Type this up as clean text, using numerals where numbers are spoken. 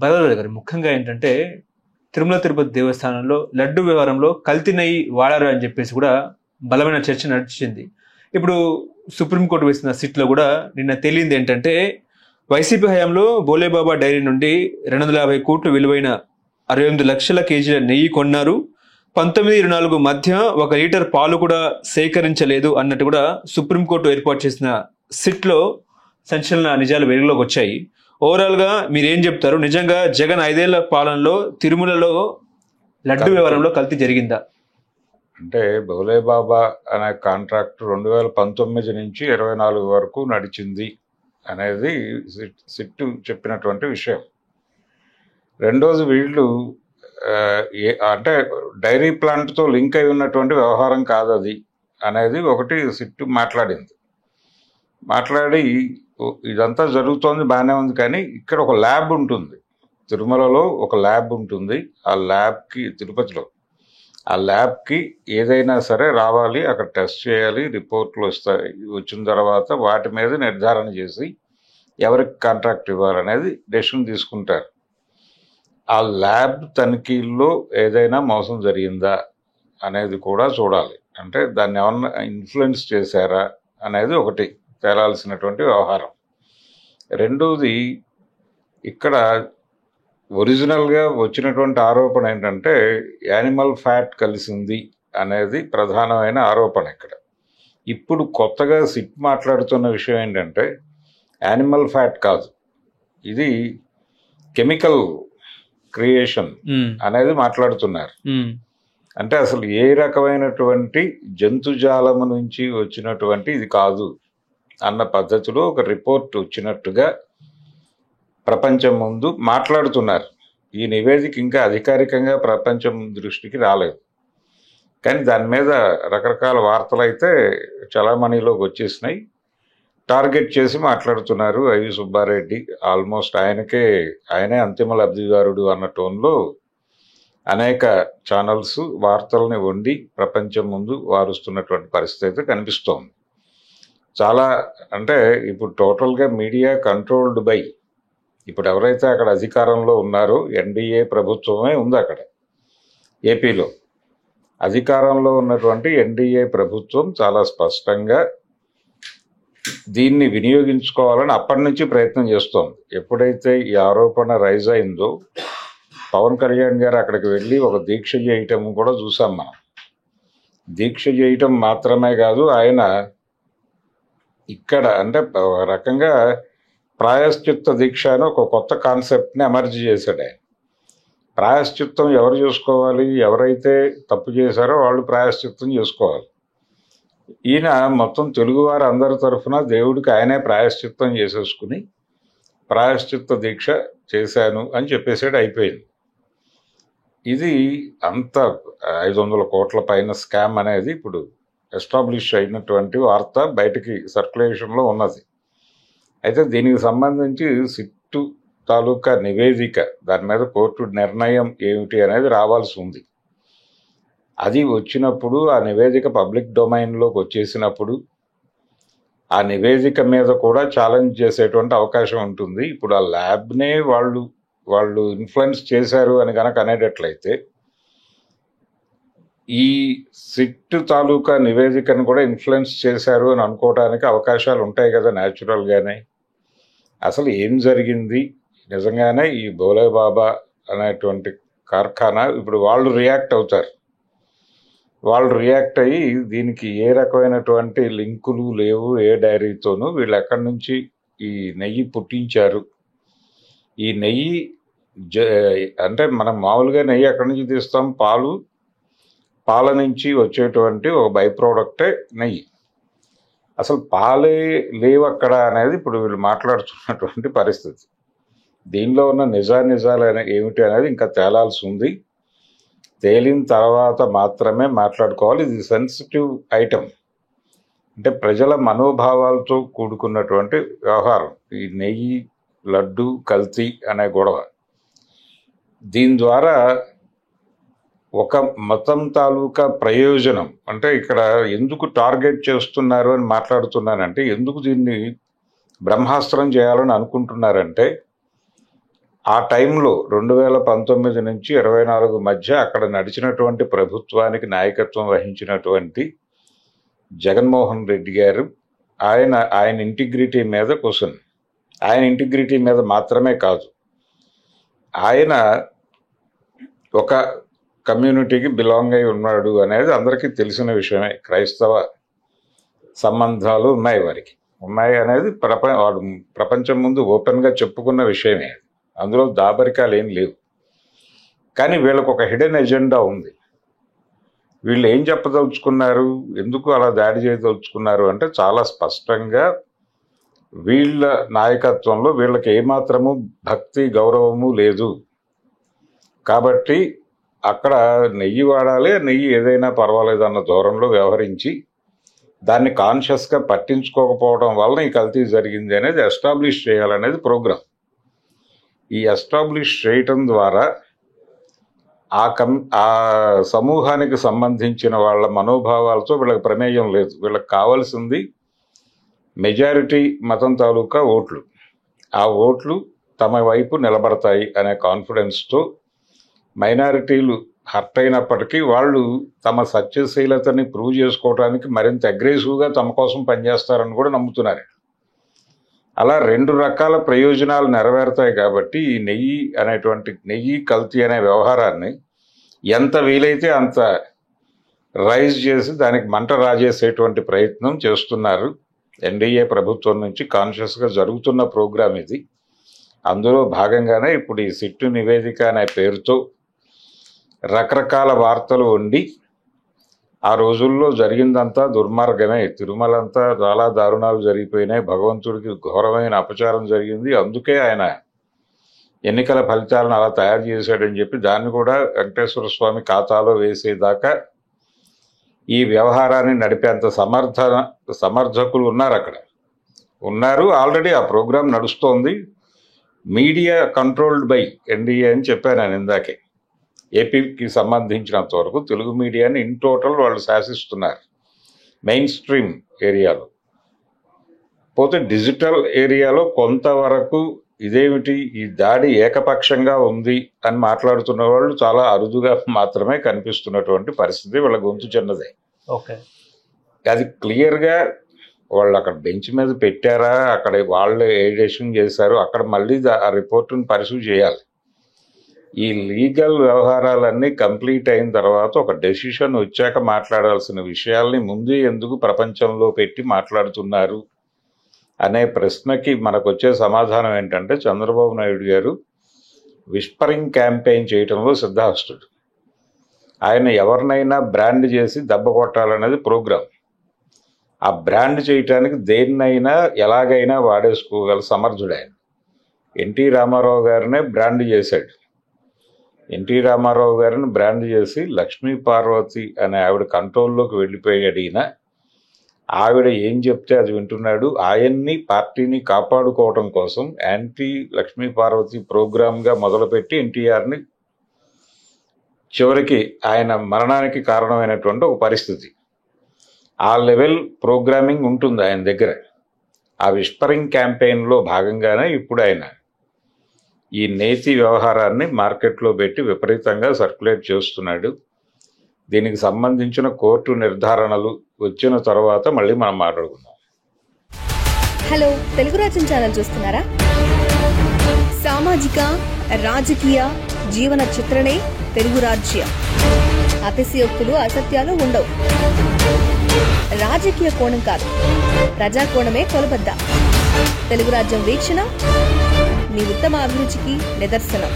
భైరవరావు గారు ముఖ్యంగా ఏంటంటే తిరుమల తిరుపతి దేవస్థానంలో లడ్డు వ్యవహారంలో కల్తీ నెయ్యి వాడారు అని చెప్పేసి కూడా బలమైన చర్చ నడిచింది. ఇప్పుడు సుప్రీంకోర్టు వేసిన సిట్లో కూడా నిన్న తేలింది ఏంటంటే వైసీపీ హయాంలో బోలేబాబా డైరీ నుండి 250 కోట్లు విలువైన 68 లక్షల కేజీల నెయ్యి కొన్నారు. 19-24 మధ్య 1 లీటర్ పాలు కూడా సేకరించలేదు అన్నట్టు కూడా సుప్రీంకోర్టు ఏర్పాటు చేసిన సిట్లో సంచలన నిజాలు వెలుగులోకి వచ్చాయి. ఓవరాల్ గా మీరేం చెప్తారు? నిజంగా జగన్ 5 ఏళ్ల పాలనలో తిరుమలలో లడ్డు వ్యవహారంలో కల్తీ జరిగిందా? అంటే బోలేబాబా అనే కాంట్రాక్ట్ 2019 నుంచి 24 వరకు నడిచింది అనేది సిట్టు చెప్పినటువంటి విషయం. రెండోది వీళ్ళు అంటే డైరీ ప్లాంట్తో లింక్ అయి ఉన్నటువంటి వ్యవహారం కాదు అది అనేది ఒకటి సిట్టు మాట్లాడింది. మాట్లాడి ఇదంతా జరుగుతోంది బాగానే ఉంది, కానీ ఇక్కడ ఒక ల్యాబ్ ఉంటుంది, తిరుమలలో ఒక ల్యాబ్ ఉంటుంది. ఆ ల్యాబ్కి తిరుపతిలో ఆ ల్యాబ్కి ఏదైనా సరే రావాలి, అక్కడ టెస్ట్ చేయాలి, రిపోర్ట్లు వస్తాయి. వచ్చిన తర్వాత వాటి మీద నిర్ధారణ చేసి ఎవరికి కాంట్రాక్ట్ ఇవ్వాలనేది డెసిషన్ తీసుకుంటారు. ఆ ల్యాబ్ తనిఖీల్లో ఏదైనా మోసం జరిగిందా అనేది కూడా చూడాలి. అంటే దాన్ని ఏమన్నా ఇన్ఫ్లుయెన్స్ చేశారా అనేది ఒకటి తేలాల్సినటువంటి వ్యవహారం. రెండోది, ఇక్కడ ఒరిజినల్గా వచ్చినటువంటి ఆరోపణ ఏంటంటే యానిమల్ ఫ్యాట్ కలిసింది అనేది ప్రధానమైన ఆరోపణ. ఇప్పుడు కొత్తగా సిట్ మాట్లాడుతున్న విషయం ఏంటంటే యానిమల్ ఫ్యాట్ కాదు, ఇది కెమికల్ క్రియేషన్ అనేది మాట్లాడుతున్నారు. అంటే అసలు ఏ రకమైనటువంటి జంతుజాలము నుంచి వచ్చినటువంటి ఇది కాదు అన్న పద్ధతిలో ఒక రిపోర్ట్ వచ్చినట్టుగా ప్రపంచం ముందు మాట్లాడుతున్నారు. ఈ నివేదిక ఇంకా అధికారికంగా ప్రపంచం దృష్టికి రాలేదు, కానీ దాని మీద రకరకాల వార్తలు అయితే చలామణిలోకి వచ్చేసినాయి. టార్గెట్ చేసి మాట్లాడుతున్నారు. ఐవి సుబ్బారెడ్డి ఆల్మోస్ట్ ఆయనే అంతిమ లబ్ధిదారుడు అన్న టోన్లో అనేక ఛానల్స్ వార్తల్ని వండి ప్రపంచం ముందు వారుస్తున్నటువంటి పరిస్థితి అయితే కనిపిస్తోంది. చాలా అంటే ఇప్పుడు టోటల్గా మీడియా కంట్రోల్డ్ బై ఇప్పుడు ఎవరైతే అక్కడ అధికారంలో ఉన్నారో ఎన్డీఏ ప్రభుత్వమే ఉంది అక్కడ. ఏపీలో అధికారంలో ఉన్నటువంటి ఎన్డీఏ ప్రభుత్వం చాలా స్పష్టంగా దీన్ని వినియోగించుకోవాలని అప్పటి నుంచి ప్రయత్నం చేస్తోంది. ఎప్పుడైతే ఈ ఆరోపణ రైజ్ అయిందో పవన్ కళ్యాణ్ గారు అక్కడికి వెళ్ళి ఒక దీక్ష చేయటం కూడా చూసాం మనం. దీక్ష చేయటం మాత్రమే కాదు, ఆయన ఇక్కడ అంటే ఒక రకంగా ప్రాయశ్చిత్త దీక్ష అని ఒక కొత్త కాన్సెప్ట్ని ఎమర్జీ చేశాడు ఆయన. ప్రాయశ్చిత్తం ఎవరు చేసుకోవాలి? ఎవరైతే తప్పు చేశారో వాళ్ళు ప్రాయశ్చిత్తం చేసుకోవాలి. ఈయన మొత్తం తెలుగువారు అందరి తరఫున దేవుడికి ఆయనే ప్రాయశ్చిత్తం చేసేసుకుని ప్రాయశ్చిత్త దీక్ష చేశాను అని చెప్పేసాడు, అయిపోయింది. ఇది అంత 500 కోట్ల పైన స్కామ్ అనేది ఇప్పుడు ఎస్టాబ్లిష్ అయినటువంటి వార్త బయటికి సర్క్యులేషన్లో ఉన్నది. అయితే దీనికి సంబంధించి సిట్టు తాలూకా నివేదిక, దాని మీద కోర్టు నిర్ణయం ఏమిటి అనేది రావాల్సి ఉంది. అది వచ్చినప్పుడు ఆ నివేదిక పబ్లిక్ డొమైన్లోకి వచ్చేసినప్పుడు ఆ నివేదిక మీద కూడా ఛాలెంజ్ చేసేటువంటి అవకాశం ఉంటుంది. ఇప్పుడు ఆ ల్యాబ్నే వాళ్ళు ఇన్ఫ్లుయెన్స్ చేశారు అని కనుక అనేటట్లయితే ఈ సిట్ తాలూకా నివేదికను కూడా ఇన్ఫ్లుయెన్స్ చేశారు అని అనుకోవడానికి అవకాశాలు ఉంటాయి కదా న్యాచురల్గానే. అసలు ఏం జరిగింది నిజంగానే ఈ బోలేబాబా అనేటువంటి కార్ఖానా, ఇప్పుడు వాళ్ళు రియాక్ట్ అవుతారు. వాళ్ళు రియాక్ట్ అయ్యి దీనికి ఏ రకమైనటువంటి లింకులు లేవు ఏ డైరీతోనూ, వీళ్ళు ఎక్కడి నుంచి ఈ నెయ్యి పుట్టించారు, ఈ నెయ్యి అంటే మనం మామూలుగా నెయ్యి ఎక్కడి నుంచి తీస్తాం? పాల నుంచి వచ్చేటువంటి ఒక బై ప్రోడక్టే నెయ్యి. అసలు పాలే లేవు అక్కడ అనేది ఇప్పుడు వీళ్ళు మాట్లాడుతున్నటువంటి పరిస్థితి. దీనిలో ఉన్న నిజాలు ఏమిటి అనేది ఇంకా తేలాల్సి ఉంది. తేలిన తర్వాత మాత్రమే మాట్లాడుకోవాలి. ఇది సెన్సిటివ్ ఐటమ్, అంటే ప్రజల మనోభావాలతో కూడుకున్నటువంటి వ్యవహారం. ఈ నెయ్యి లడ్డు కల్తీ అనే గొడవ, దీని ద్వారా ఒక మతం తాలూకా ప్రయోజనం, అంటే ఇక్కడ ఎందుకు టార్గెట్ చేస్తున్నారు అని మాట్లాడుతున్నానంటే, ఎందుకు దీన్ని బ్రహ్మాస్త్రం చేయాలని అనుకుంటున్నారంటే ఆ టైంలో 2019 నుంచి 24 మధ్య అక్కడ నడిచినటువంటి ప్రభుత్వానికి నాయకత్వం వహించినటువంటి జగన్మోహన్ రెడ్డి గారు ఆయన ఇంటిగ్రిటీ మీద క్వశ్చన్. ఆయన ఇంటిగ్రిటీ మీద మాత్రమే కాదు, ఆయన ఒక కమ్యూనిటీకి బిలాంగ్ అయి ఉన్నాడు అనేది అందరికీ తెలిసిన విషయమే. క్రైస్తవ సంబంధాలు ఉన్నాయి, వారికి ఉన్నాయి అనేది ప్రపంచం ముందు ఓపెన్గా చెప్పుకున్న విషయమే. అందులో దాబరికాలు ఏం లేవు. కానీ వీళ్ళకు ఒక హిడెన్ ఎజెండా ఉంది. వీళ్ళు ఏం చెప్పదలుచుకున్నారు, ఎందుకు అలా దాడి చేయదలుచుకున్నారు అంటే చాలా స్పష్టంగా వీళ్ళ నాయకత్వంలో వీళ్ళకి ఏమాత్రము భక్తి గౌరవము లేదు. కాబట్టి అక్కడ నెయ్యి వాడాలి, నెయ్యి ఏదైనా పర్వాలేదు అన్న దూరంలో వ్యవహరించి దాన్ని కాన్షియస్గా పట్టించుకోకపోవడం వలన ఈ కల్తీ జరిగింది అనేది ఎస్టాబ్లిష్ చేయాలనేది ప్రోగ్రాం. ఈ ఎస్టాబ్లిష్ చేయటం ద్వారా ఆ సమూహానికి సంబంధించిన వాళ్ళ మనోభావాలతో వీళ్ళకి ప్రమేయం లేదు. వీళ్ళకి కావాల్సింది మెజారిటీ మతం తాలూకా ఓట్లు. ఆ ఓట్లు తమ వైపు నిలబడతాయి అనే కాన్ఫిడెన్స్తో మైనారిటీలు హర్ట్ అయినప్పటికీ వాళ్ళు తమ సత్యశీలతని ప్రూవ్ చేసుకోవడానికి మరింత అగ్రెసివ్గా తమ కోసం పనిచేస్తారని కూడా నమ్ముతున్నారు. అలా 2 రకాల ప్రయోజనాలు నెరవేరుతాయి. కాబట్టి ఈ నెయ్యి కల్తీ అనే వ్యవహారాన్ని ఎంత వీలైతే అంత రైజ్ చేసి దానికి మంట రాజేసేటువంటి ప్రయత్నం చేస్తున్నారు. ఎన్డీఏ ప్రభుత్వం నుంచి కాన్షియస్గా జరుగుతున్న ప్రోగ్రాం ఇది. అందులో భాగంగానే ఇప్పుడు ఈ సిట్టు నివేదిక అనే పేరుతో రకరకాల వార్తలు వండి ఆ రోజుల్లో జరిగిందంతా దుర్మార్గమే. తిరుమలంతా చాలా దారుణాలు జరిగిపోయినాయి, భగవంతుడికి ఘోరమైన అపచారం జరిగింది, అందుకే ఆయన ఎన్నికల ఫలితాలను అలా తయారు చేశాడని చెప్పి దాన్ని కూడా వెంకటేశ్వర స్వామి ఖాతాలో వేసేదాకా ఈ వ్యవహారాన్ని నడిపేంత సమర్థకులు ఉన్నారు. ఆల్రెడీ ఆ ప్రోగ్రాం నడుస్తోంది. మీడియా కంట్రోల్డ్ బై ఎన్డీఏ అని చెప్పాను నేను ఇందాకే. ఏపీకి సంబంధించినంత వరకు తెలుగు మీడియాని ఇన్ టోటల్ వాళ్ళు శాసిస్తున్నారు మెయిన్ స్ట్రీమ్ ఏరియాలో. పోతే డిజిటల్ ఏరియాలో కొంతవరకు ఇదేమిటి ఈ దాడి ఏకపక్షంగా ఉంది అని మాట్లాడుతున్న వాళ్ళు చాలా అరుదుగా మాత్రమే కనిపిస్తున్నటువంటి పరిస్థితి. వాళ్ళ గొంతు చిన్నదే. అది క్లియర్గా వాళ్ళు అక్కడ బెంచ్ మీద పెట్టారా, అక్కడ వాళ్ళు ఏ డెసిషన్ చేశారు, అక్కడ మళ్ళీ ఆ రిపోర్టును పరిశీలి చేయాలి. ఈ లీగల్ వ్యవహారాలన్నీ కంప్లీట్ అయిన తర్వాత ఒక డెసిషన్ వచ్చాక మాట్లాడాల్సిన విషయాల్ని ముందే ఎందుకు ప్రపంచంలో పెట్టి మాట్లాడుతున్నారు అనే ప్రశ్నకి మనకు వచ్చే సమాధానం ఏంటంటే చంద్రబాబు నాయుడు గారు విస్పరింగ్ క్యాంపెయిన్ చేయడంలో సిద్ధహస్తుడు. ఆయన ఎవరినైనా బ్రాండ్ చేసి దెబ్బ కొట్టాలనేది ప్రోగ్రాం. ఆ బ్రాండ్ చేయటానికి దేన్నైనా ఎలాగైనా వాడేసుకోగల సమర్థుడు ఆయన. ఎన్టీ రామారావు గారినే బ్రాండ్ చేశాడు. ఎన్టీ రామారావు గారిని బ్రాండ్ చేసి లక్ష్మీ పార్వతి అనే ఆవిడ కంట్రోల్లోకి వెళ్ళిపోయాడు ఈయన. ఆవిడ ఏం చెప్తే అది వింటున్నాడు. ఆయన్ని పార్టీని కాపాడుకోవటం కోసం యాంటీ లక్ష్మీ పార్వతి ప్రోగ్రామ్గా మొదలుపెట్టి ఎన్టీఆర్ని చివరికి ఆయన మరణానికి కారణమైనటువంటి ఒక పరిస్థితి. ఆ లెవెల్ ప్రోగ్రామింగ్ ఉంటుంది ఆయన దగ్గర. ఆ విస్పరింగ్ క్యాంపెయిన్లో భాగంగానే ఇప్పుడు ఆయన ఈ నేతి వ్యవహారాన్ని మార్కెట్లో పెట్టి విపరీతంగా సర్క్యులేట్ చేస్తున్నాడు. దీనికి సంబంధించిన కోర్టు నిర్ధారణలు వచ్చిన తర్వాత మళ్ళీ మనం మాట్లాడుకుందాం. హలో, తెలుగు రాజ్యం ఛానల్ చూస్తున్నారా? సామాజిక రాజకీయ జీవన చిత్రణే తెలుగు రాజ్యం. అతిశయోక్తులు అసత్యాలు ఉండవు. రాజకీయ కోణం కాదు, ప్రజా కోణమే కొలబద్ద. తెలుగు రాజ్యం వీక్షణ మీ ఉత్తమ అభిరుచికి నిదర్శనం.